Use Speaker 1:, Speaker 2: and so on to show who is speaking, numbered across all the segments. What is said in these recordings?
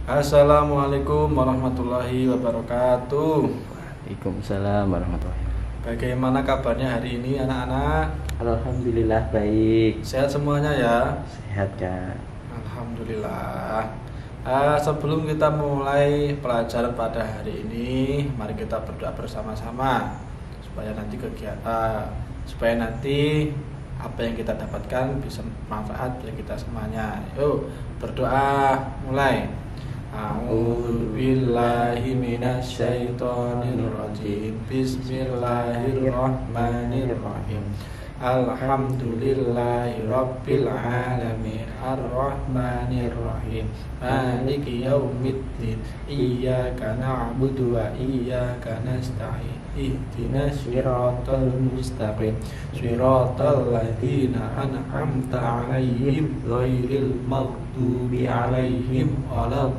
Speaker 1: Assalamualaikum warahmatullahi wabarakatuh.
Speaker 2: Waalaikumsalam warahmatullahi wabarakatuh.
Speaker 1: Bagaimana kabarnya hari ini anak-anak?
Speaker 2: Alhamdulillah baik.
Speaker 1: Sehat semuanya ya?
Speaker 2: Sehat Kak.
Speaker 1: Alhamdulillah. Sebelum kita mulai pelajaran pada hari ini, mari kita berdoa bersama-sama supaya nanti apa yang kita dapatkan bisa bermanfaat bagi kita semuanya. Yuk berdoa, mulai. A'udzubillahi minasyaitonirrajim. Bismillahirrahmanirrahim. Alhamdulillahi rabbil alamin. Arrahmanirrahim. Maliki yaumiddin. Iyyaka na'budu wa iyyaka nasta'in. Ihdinas siratal mustaqim. Siratal ladzina an'amta 'alaihim ghairil maghdubi 'alaihim waladdallin.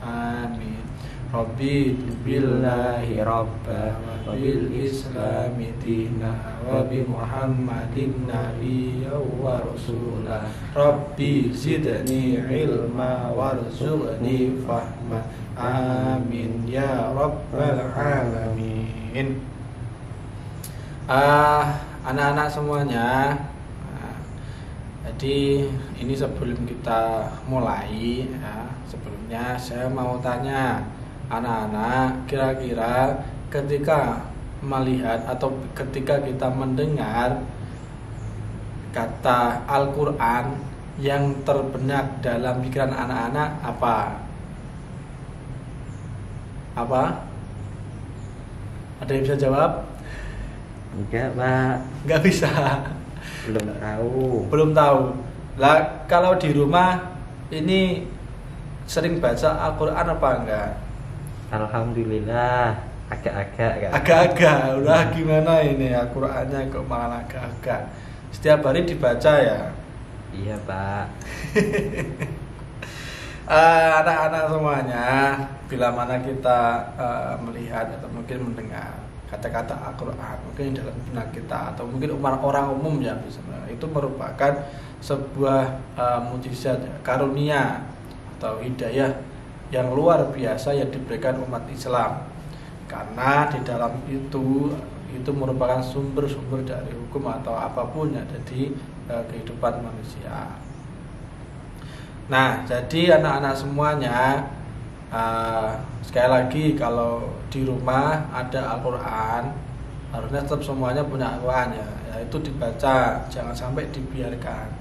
Speaker 1: Amin. Rabbi billahi rabba wa bil islami dina wa bi muhammadin nabiyya wa rasula. Rabbi zidni ilma warzuqni fahma. Amin ya rabbal alamin. Anak-anak semuanya, jadi ini sebelum kita mulai ya, sebelumnya saya mau tanya anak-anak, kira-kira ketika melihat atau ketika kita mendengar kata Al-Quran yang terbenak dalam pikiran anak-anak apa? Ada yang bisa jawab?
Speaker 2: Enggak Pak.
Speaker 1: Enggak bisa. Belum tahu. Lah kalau di rumah ini sering baca Al-Quran apa enggak?
Speaker 2: Alhamdulillah agak-agak Kak.
Speaker 1: Agak-agak. Udah gimana ini Al-Qurannya kok malah agak-agak? Setiap hari dibaca ya?
Speaker 2: Iya Pak.
Speaker 1: Anak-anak semuanya, bila mana kita melihat atau mungkin mendengar kata-kata Al-Quran mungkin dalam benak kita atau mungkin orang umum ya, itu merupakan sebuah mukjizat, karunia atau hidayah yang luar biasa yang diberikan umat Islam, karena di dalam itu merupakan sumber-sumber dari hukum atau apapun yang ada di kehidupan manusia. Nah, jadi anak-anak semuanya, sekali lagi kalau di rumah ada Al-Quran, harusnya tetap semuanya punya Al-Quran ya, itu dibaca, jangan sampai dibiarkan.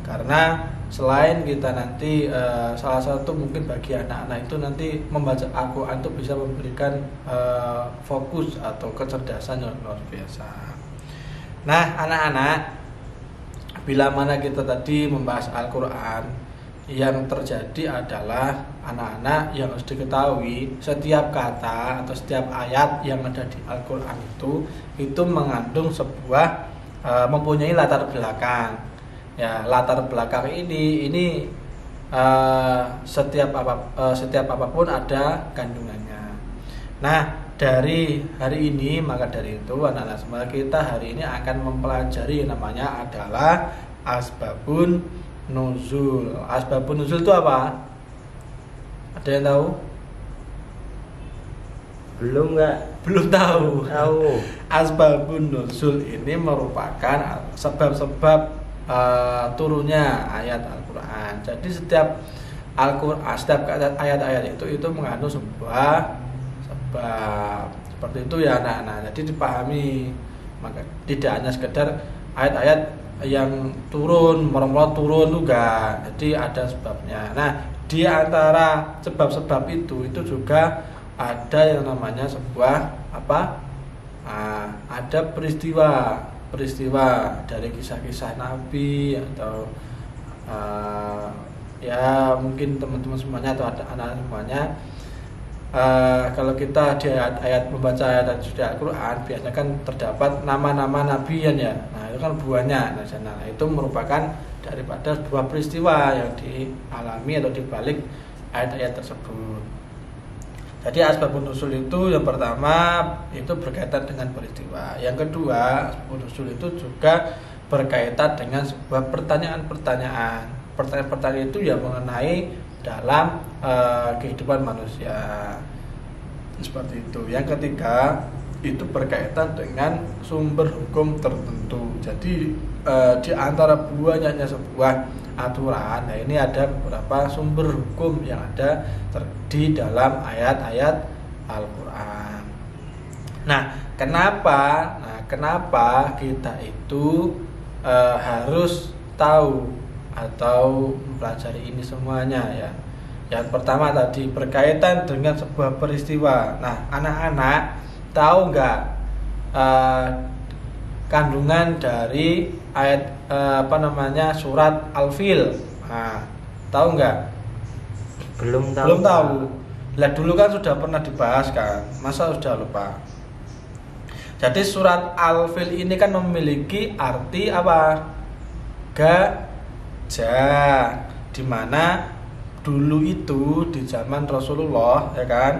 Speaker 1: Karena selain kita nanti salah satu mungkin bagi anak-anak itu nanti membaca Al-Quran itu bisa memberikan fokus atau kecerdasan yang luar biasa. Nah, anak-anak, bila mana kita tadi membahas Al-Quran, yang terjadi adalah anak-anak yang harus diketahui setiap kata atau setiap ayat yang ada di Al-Quran itu mengandung sebuah mempunyai latar belakang. Ya, latar belakang ini setiap apapun ada kandungannya. Nah, dari hari ini, maka dari itu anak-anak semua kita hari ini akan mempelajari yang namanya adalah asbabun nuzul. Asbabun nuzul itu apa? Ada yang tahu? Belum tahu. Asbabun nuzul ini merupakan sebab-sebab turunnya ayat Al-Quran. Jadi setiap ayat-ayat itu mengandung sebuah sebab. Seperti itu ya anak-anak. Jadi dipahami, maka tidak hanya sekedar ayat-ayat yang turun, meremot turun juga. Jadi ada sebabnya. Nah, di antara sebab-sebab itu juga ada yang namanya sebuah ada peristiwa dari kisah-kisah Nabi atau ya mungkin teman-teman semuanya atau ada anak-anak semuanya. Kalau kita di ayat membaca ayat suci Al-Quran biasanya kan terdapat nama-nama nabiyan ya. Nah, itu kan buahnya. Nah, itu merupakan daripada sebuah peristiwa yang dialami atau dibalik ayat-ayat tersebut. Jadi asbabun nuzul itu yang pertama itu berkaitan dengan peristiwa. Yang kedua, asbabun nuzul itu juga berkaitan dengan sebuah pertanyaan-pertanyaan. pertanyaan-pertanyaan itu ya mengenai dalam kehidupan manusia. Seperti itu. Yang ketiga itu berkaitan dengan sumber hukum tertentu. Jadi di antara banyaknya sebuah aturan, nah ini ada beberapa sumber hukum yang ada di dalam ayat-ayat Al-Quran. Nah, kenapa kita itu harus tahu atau mempelajari ini semuanya ya? Yang pertama tadi berkaitan dengan sebuah peristiwa. Nah, anak-anak tahu nggak kandungan dari ayat surat Al-Fil? Nah, tahu nggak?
Speaker 2: Belum tahu.
Speaker 1: Belum tahu. Lah dulu kan sudah pernah dibahas kan, masa sudah lupa? Jadi surat Al-Fil ini kan memiliki arti apa? Gajah. Di mana dulu itu di zaman Rasulullah ya kan,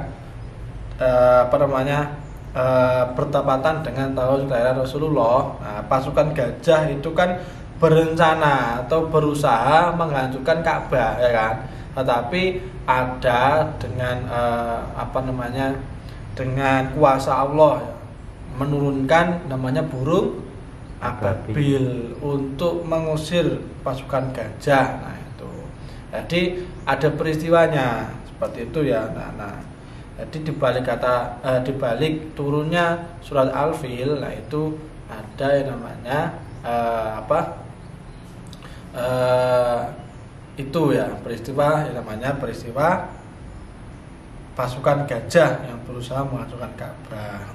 Speaker 1: bertepatan dengan tahun kelahiran Rasulullah. Nah, pasukan gajah itu kan berencana atau berusaha menghancurkan Ka'bah ya kan. Tetapi ada dengan dengan kuasa Allah ya, menurunkan namanya burung ababil untuk mengusir pasukan gajah. Nah, itu. Jadi ada peristiwanya seperti itu ya. Nah, jadi dibalik turunnya surat Al-Fil, nah itu ada yang namanya itu ya peristiwa yang namanya peristiwa pasukan gajah yang berusaha menghancurkan Ka'bah.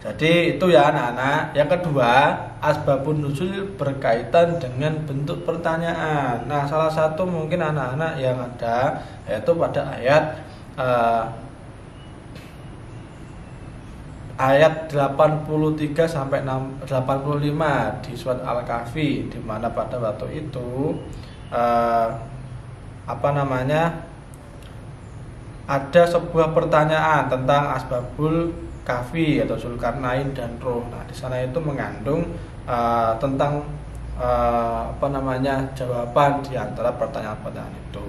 Speaker 1: Jadi itu ya anak-anak. Yang kedua, asbabun nuzul berkaitan dengan bentuk pertanyaan. Nah, salah satu mungkin anak-anak yang ada yaitu pada ayat 83 sampai 85 di surat Al-Kahfi, di mana pada waktu itu ada sebuah pertanyaan tentang asbabul kahfi atau Zulkarnain dan Ruh. Nah, di sana itu mengandung tentang jawaban di antara pertanyaan-pertanyaan itu.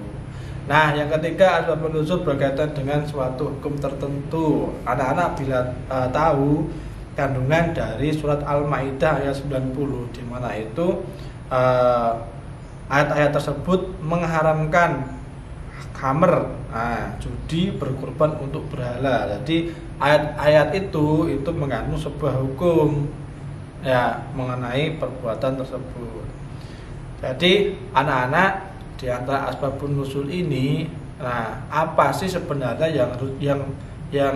Speaker 1: Nah, yang ketiga asbabun nuzul berkaitan dengan suatu hukum tertentu. Anak-anak bila tahu kandungan dari surat Al-Maidah ayat 90, di mana itu ayat-ayat tersebut mengharamkan khamr, judi, berkorban untuk berhala. Jadi ayat-ayat itu mengandung sebuah hukum ya mengenai perbuatan tersebut. Jadi anak-anak di antara asbabun nuzul ini, nah apa sih sebenarnya yang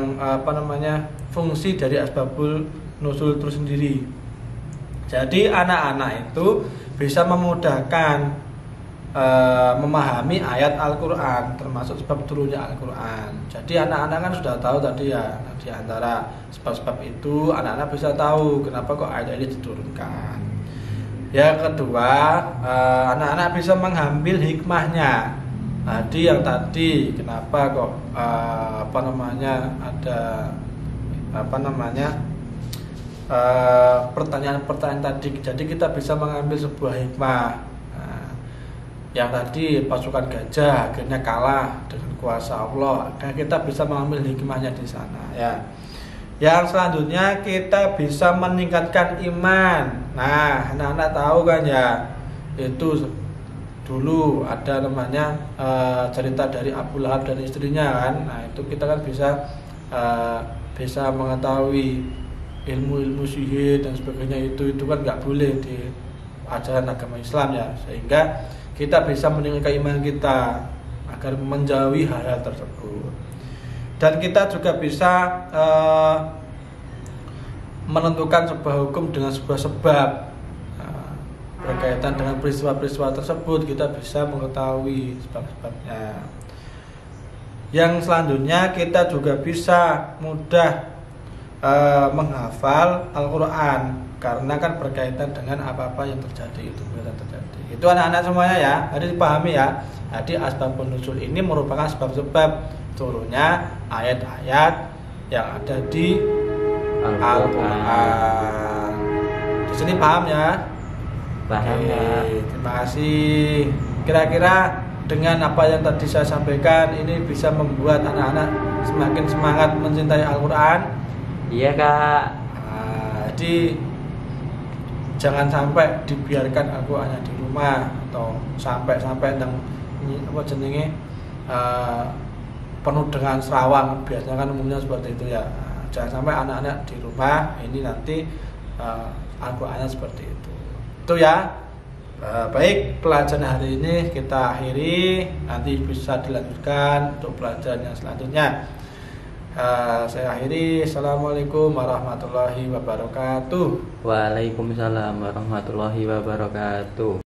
Speaker 1: fungsi dari asbabul nuzul itu sendiri? Jadi anak-anak itu bisa memudahkan memahami ayat Al-Quran, termasuk sebab turunnya Al-Quran. Jadi anak-anak kan sudah tahu tadi ya, di antara sebab-sebab itu anak-anak bisa tahu kenapa kok ayat ini diturunkan. Yang kedua, anak-anak bisa mengambil hikmahnya. Jadi yang tadi kenapa kok pertanyaan-pertanyaan tadi. Jadi kita bisa mengambil sebuah hikmah. Yang tadi pasukan gajah akhirnya kalah dengan kuasa Allah, dan kita bisa mengambil hikmahnya di sana ya. Yang selanjutnya kita bisa meningkatkan iman. Nah, anak-anak tahu kan ya, itu dulu ada namanya cerita dari Abu Lahab dan istrinya kan. Nah, itu kita kan bisa mengetahui ilmu-ilmu sihir dan sebagainya, itu kan nggak boleh di ajaran agama Islam ya, sehingga kita bisa meningkatkan iman kita agar menjauhi hal-hal tersebut. Dan kita juga bisa menentukan sebuah hukum dengan sebuah sebab. Berkaitan dengan peristiwa-peristiwa tersebut, kita bisa mengetahui sebab-sebabnya. Yang selanjutnya kita juga bisa mudah menghafal Al-Quran, karena kan berkaitan dengan apa-apa yang terjadi itu bisa terjadi. Itu anak-anak semuanya ya, harus dipahami ya. Jadi asbabun nuzul ini merupakan sebab-sebab turunnya ayat-ayat yang ada di Al-Quran. Di sini paham ya?
Speaker 2: Paham
Speaker 1: Oke,
Speaker 2: Pak.
Speaker 1: terima kasih. Kira-kira dengan apa yang tadi saya sampaikan ini bisa membuat anak-anak semakin semangat mencintai Al-Quran.
Speaker 2: Iya Kak.
Speaker 1: Jadi jangan sampai dibiarkan Al-Qurannya di rumah atau sampai nang apa jenenge penuh dengan serawang. Biasanya kan umumnya seperti itu ya. Jangan sampai anak-anak di rumah ini nanti Al-Qurannya seperti itu. Itu ya. Baik, pelajaran hari ini kita akhiri. Nanti bisa dilanjutkan untuk pelajaran yang selanjutnya. Saya akhiri. Assalamualaikum warahmatullahi wabarakatuh.
Speaker 2: Waalaikumsalam warahmatullahi wabarakatuh.